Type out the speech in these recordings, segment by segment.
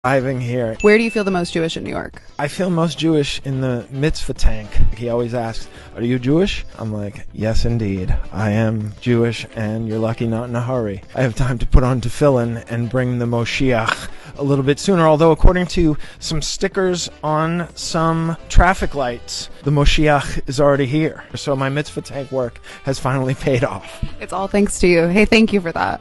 Arriving here. Where do you feel the most Jewish in New York? I feel most Jewish in the mitzvah tank. He always asks, "Are you Jewish?" I'm like, "Yes, indeed. I am Jewish, and you're lucky not in a hurry. I have time to put on tefillin and bring the Moshiach a little bit sooner." Although, according to some stickers on some traffic lights, the Moshiach is already here. So my mitzvah tank work has finally paid off. It's all thanks to you. Hey, thank you for that.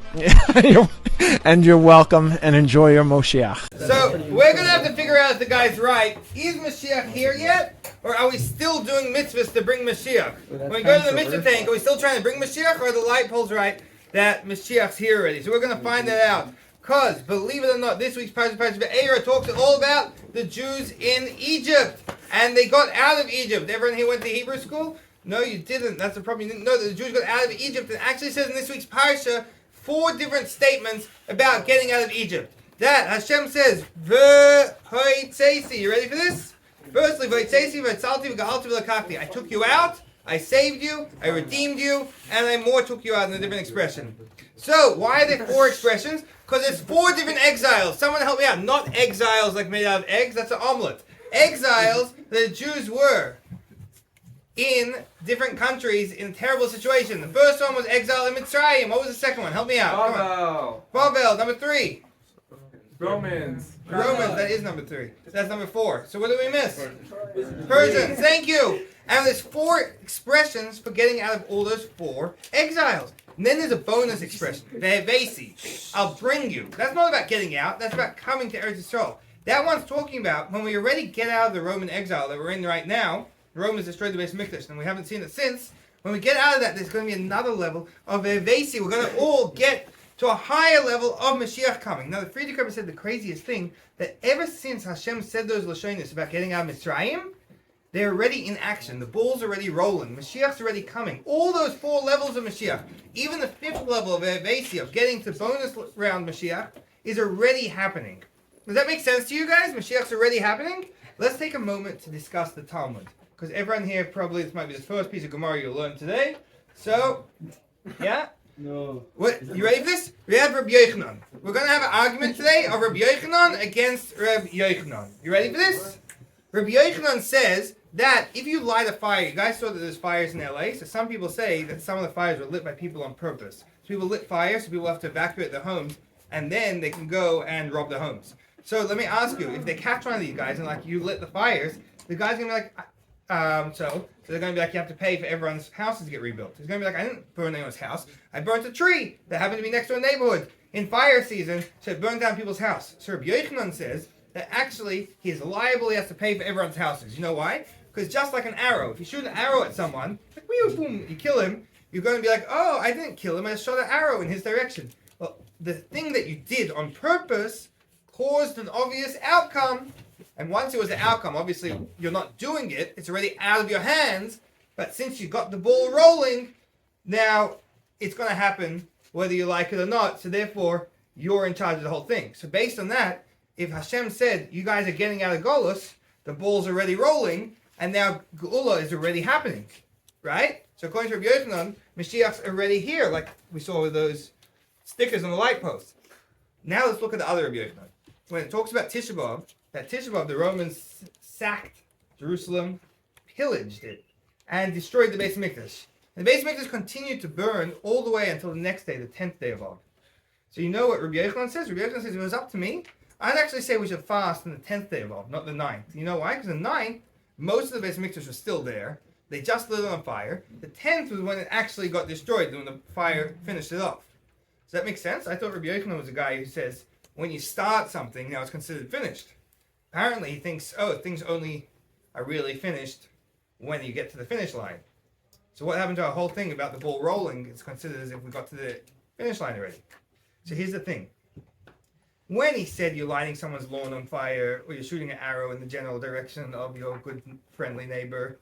And you're welcome, and enjoy your Moshiach. So, we're going to have to figure out if the guy's right. Is Mashiach here yet? Or are we still doing mitzvahs to bring Mashiach? When we go to the mitzvah tank, are we still trying to bring Mashiach? Or are the light poles right that Mashiach's here already? So we're going to find that out. Because, believe it or not, this week's Parashat Ve'era talks all about the Jews in Egypt. And they got out of Egypt. Everyone here went to Hebrew school? No, you didn't. That's the problem. You didn't know that the Jews got out of Egypt. It actually says in this week's Parsha 4 different statements about getting out of Egypt. That Hashem says, V'hoitzeisi. You ready for this? Firstly, V'hoitzeisi, V'hotzalti, V'ga'alti, V'lakachti. I took you out, I saved you, I redeemed you, and I more took you out in a different expression. So, why are there 4 expressions? Because there's 4 different exiles. Someone help me out. Not exiles like made out of eggs, that's an omelet. Exiles that the Jews were in different countries in a terrible situation. The first one was exile in Mitzrayim. What was the second one? Help me out. Bavel. Number 3. Romans, that is number 3. That's number 4. So what did we miss? Persians. Thank you. And there's 4 expressions for getting out of all those 4 exiles. And then there's a bonus expression. Ve'evesi. I'll bring you. That's not about getting out. That's about coming to Eretz Yisrael. That one's talking about when we already get out of the Roman exile that we're in right now. The Romans destroyed the Beis Mikdash, and we haven't seen it since. When we get out of that, there's going to be another level of Ve'evesi. We're going to all get to a higher level of Mashiach coming. Now, the Friedrich Rebbe said the craziest thing, that ever since Hashem said those Lashonis about getting out of Mitzrayim, they're already in action. The ball's already rolling. Mashiach's already coming. All those 4 levels of Mashiach, even the 5th level of Evasi, of getting to bonus round Mashiach, is already happening. Does that make sense to you guys? Mashiach's already happening? Let's take a moment to discuss the Talmud. Because everyone here, probably this might be the first piece of Gemara you'll learn today. So, yeah? No. What, you ready for this? We have Rabbi Yochanan. We're going to have an argument today of Rabbi Yochanan against Rabbi Yochanan. You ready for this? Rabbi Yochanan says that if you light a fire, you guys saw that there's fires in LA, so some people say that some of the fires were lit by people on purpose. So people lit fires, so people have to evacuate their homes, and then they can go and rob the homes. So let me ask you, if they catch one of these guys and like you lit the fires, the guy's going to be like, so they're going to be like, you have to pay for everyone's houses to get rebuilt. He's going to be like, I didn't burn anyone's house. I burnt a tree that happened to be next to a neighborhood in fire season, so it burned down people's house. So Rabbi Yochanan says that actually he is liable, he has to pay for everyone's houses. You know why? Because just like an arrow, if you shoot an arrow at someone, like, boom, you kill him, you're going to be like, oh, I didn't kill him, I just shot an arrow in his direction. Well, the thing that you did on purpose caused an obvious outcome. And once it was an outcome, obviously you're not doing it, it's already out of your hands, but since you got the ball rolling, now it's going to happen whether you like it or not, so therefore you're in charge of the whole thing. So based on that, if Hashem said, you guys are getting out of Golus, the ball's already rolling, and now Geulah is already happening, right? So according to Rabbi Yochanan, Mashiach's already here, like we saw with those stickers on the light post. Now let's look at the other Rabbi Yochanan. When it talks about Tisha B'Av, that Tisha B'Av, the Romans sacked Jerusalem, pillaged it, and destroyed the Beis Mikdash. And the Beis Mikdash continued to burn all the way until the next day, the 10th day of Av. So you know what Rabbi Yochanan says? Rabbi Yochanan says, if it was up to me, I'd actually say we should fast on the 10th day of Av, not the 9th. You know why? Because the 9th, most of the Beis Mikdash was still there. They just lit it on fire. The 10th was when it actually got destroyed, when the fire finished it off. Does that make sense? I thought Rabbi Yochanan was a guy who says, when you start something, now it's considered finished. Apparently he thinks, oh, things only are really finished when you get to the finish line. So what happened to our whole thing about the ball rolling is considered as if we got to the finish line already. So here's the thing. When he said you're lighting someone's lawn on fire, or you're shooting an arrow in the general direction of your good, friendly neighbor,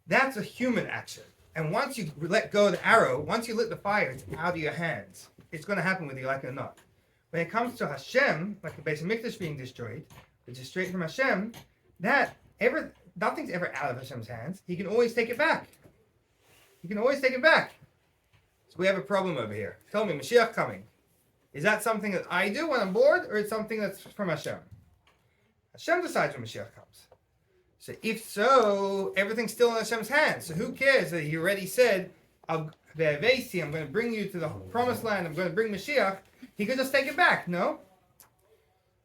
that's a human action. And once you let go of the arrow, once you lit the fire, it's out of your hands. It's going to happen whether you like it or not. When it comes to Hashem, like the Beis Mikdash being destroyed, which is straight from Hashem, nothing's ever out of Hashem's hands. He can always take it back. He can always take it back. So we have a problem over here. Tell me, Mashiach coming. Is that something that I do when I'm bored, or it's something that's from Hashem? Hashem decides when Mashiach comes. So if so, everything's still in Hashem's hands. So who cares that He already said, I'm going to bring you to the promised land, I'm going to bring Mashiach. He could just take it back, no?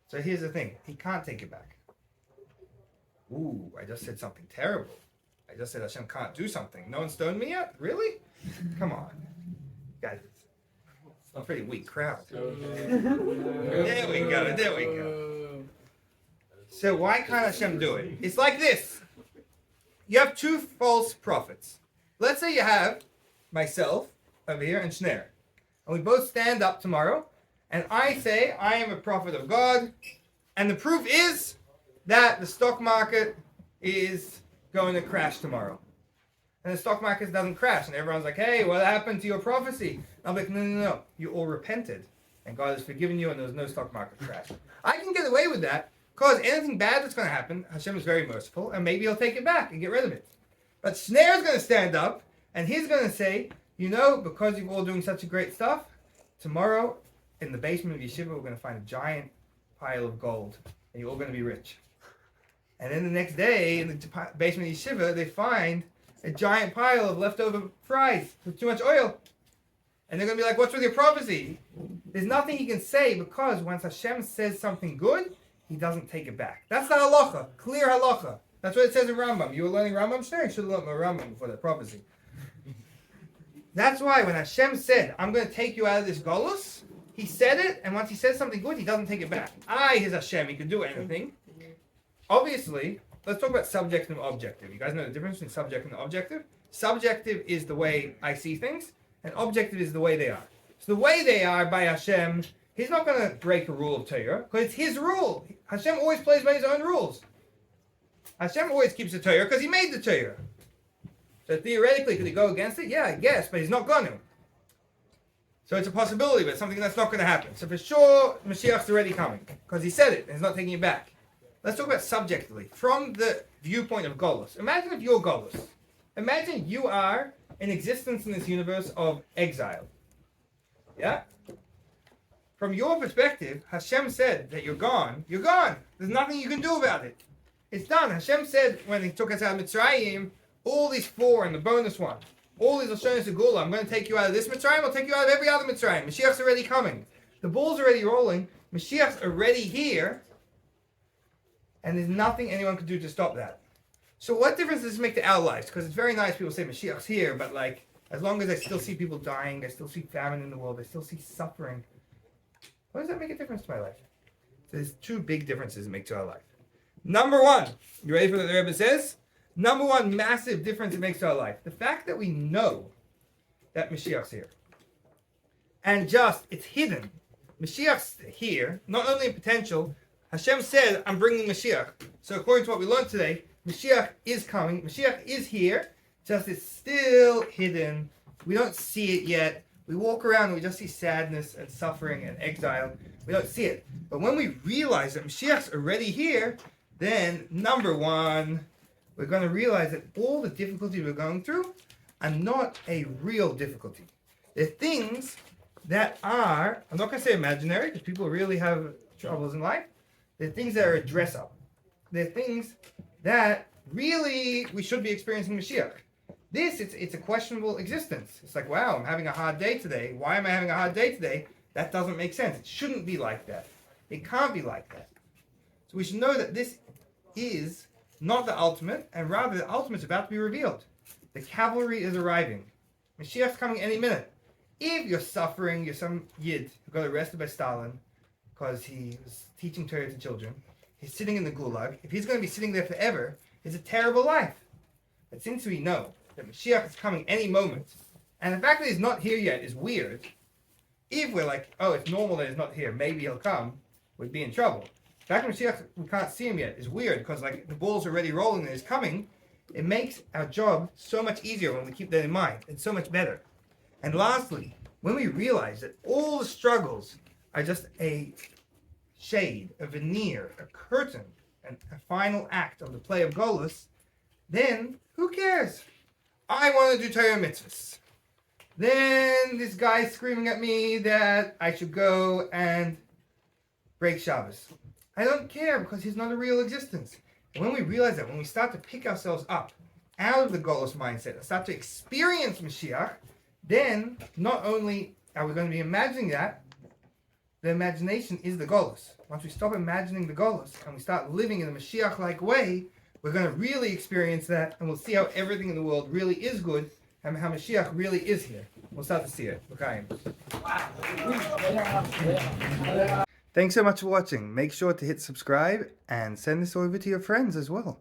So here's the thing. He can't take it back. Ooh, I just said something terrible. I just said Hashem can't do something. No one stoned me yet? Really? Come on. Guys, it's a pretty weak crowd. There we go. So why can't Hashem do it? It's like this. You have two false prophets. Let's say you have myself over here and Shner. And we both stand up tomorrow. And I say, I am a prophet of God. And the proof is that the stock market is going to crash tomorrow. And the stock market doesn't crash. And everyone's like, hey, what happened to your prophecy? I'm like, no. You all repented. And God has forgiven you and there was no stock market crash. I can get away with that because anything bad that's going to happen, Hashem is very merciful. And maybe He'll take it back and get rid of it. But Shner's going to stand up and he's going to say, because you're all doing such a great stuff, tomorrow in the basement of Yeshiva, we're going to find a giant pile of gold. And you're all going to be rich. And then the next day, in the basement of Yeshiva, they find a giant pile of leftover fries with too much oil. And they're going to be like, what's with your prophecy? There's nothing he can say because once Hashem says something good, He doesn't take it back. That's the halacha, clear halacha. That's what it says in Rambam. You were learning Rambam, Shner? You should have learned Rambam before that prophecy. That's why when Hashem said, I'm going to take you out of this golus, He said it, and once He says something good, He doesn't take it back. His Hashem, He can do anything. Obviously, let's talk about subjective and objective. You guys know the difference between subjective and objective? Subjective is the way I see things, and objective is the way they are. So the way they are by Hashem, He's not going to break a rule of Torah, because it's His rule. Hashem always plays by His own rules. Hashem always keeps the Torah because He made the Torah. So theoretically, could He go against it? Yeah, I guess, but He's not going to. So it's a possibility, but it's something that's not going to happen. So for sure, Mashiach's already coming, because He said it, and He's not taking it back. Let's talk about subjectively, from the viewpoint of Golus. Imagine if you're Golus. Imagine you are in existence in this universe of exile. Yeah? From your perspective, Hashem said that you're gone. You're gone. There's nothing you can do about it. It's done. Hashem said when He took us out of Mitzrayim, all these four and the bonus one, all these will show us a Geulah. I'm going to take you out of this Mitzrayim, I'll take you out of every other Mitzrayim. Mashiach's already coming. The ball's already rolling. Mashiach's already here. And there's nothing anyone can do to stop that. So what difference does this make to our lives? Because it's very nice people say Mashiach's here, but as long as I still see people dying, I still see famine in the world, I still see suffering, what does that make a difference to my life? So there's two big differences it makes to our life. Number one, you ready for what the Rebbe says? Number one massive difference it makes to our life. The fact that we know that Mashiach's here. And it's hidden. Mashiach's here, not only in potential. Hashem said, I'm bringing Mashiach. So according to what we learned today, Mashiach is coming. Mashiach is here. Just it's still hidden. We don't see it yet. We walk around and we just see sadness and suffering and exile. We don't see it. But when we realize that Mashiach's already here, then number one, we're going to realize that all the difficulties we're going through are not a real difficulty. They're things that are, I'm not going to say imaginary, because people really have troubles in life. They're things that are a dress up. They're things that really we should be experiencing Mashiach. It's a questionable existence. It's like, wow, I'm having a hard day today. Why am I having a hard day today? That doesn't make sense. It shouldn't be like that. It can't be like that. So we should know that this is not the ultimate, and rather the ultimate is about to be revealed. The cavalry is arriving. Mashiach's coming any minute. If you're suffering, you're some Yid who got arrested by Stalin because he was teaching Torah to children. He's sitting in the Gulag. If he's going to be sitting there forever, it's a terrible life. But since we know that Mashiach is coming any moment, and the fact that He's not here yet is weird, if we're like, oh, it's normal that He's not here, maybe He'll come, we'd be in trouble. The fact that Mashiach, we can't see Him yet is weird, because the ball's already rolling and He's coming. It makes our job so much easier when we keep that in mind. It's so much better. And lastly, when we realize that all the struggles are just a shade, a veneer, a curtain, and a final act of the play of Golus, then who cares? I want to do Torah mitzvahs. Then this guy's screaming at me that I should go and break Shabbos. I don't care because he's not a real existence. And when we realize that, when we start to pick ourselves up out of the Geulah mindset and start to experience Moshiach, then not only are we going to be imagining that, the imagination is the Geulah. Once we stop imagining the Geulah and we start living in a Mashiach-like way, we're going to really experience that, and we'll see how everything in the world really is good, and how Mashiach really is here. We'll start to see it. Thanks so much for watching. Make sure to hit subscribe and send this over to your friends as well.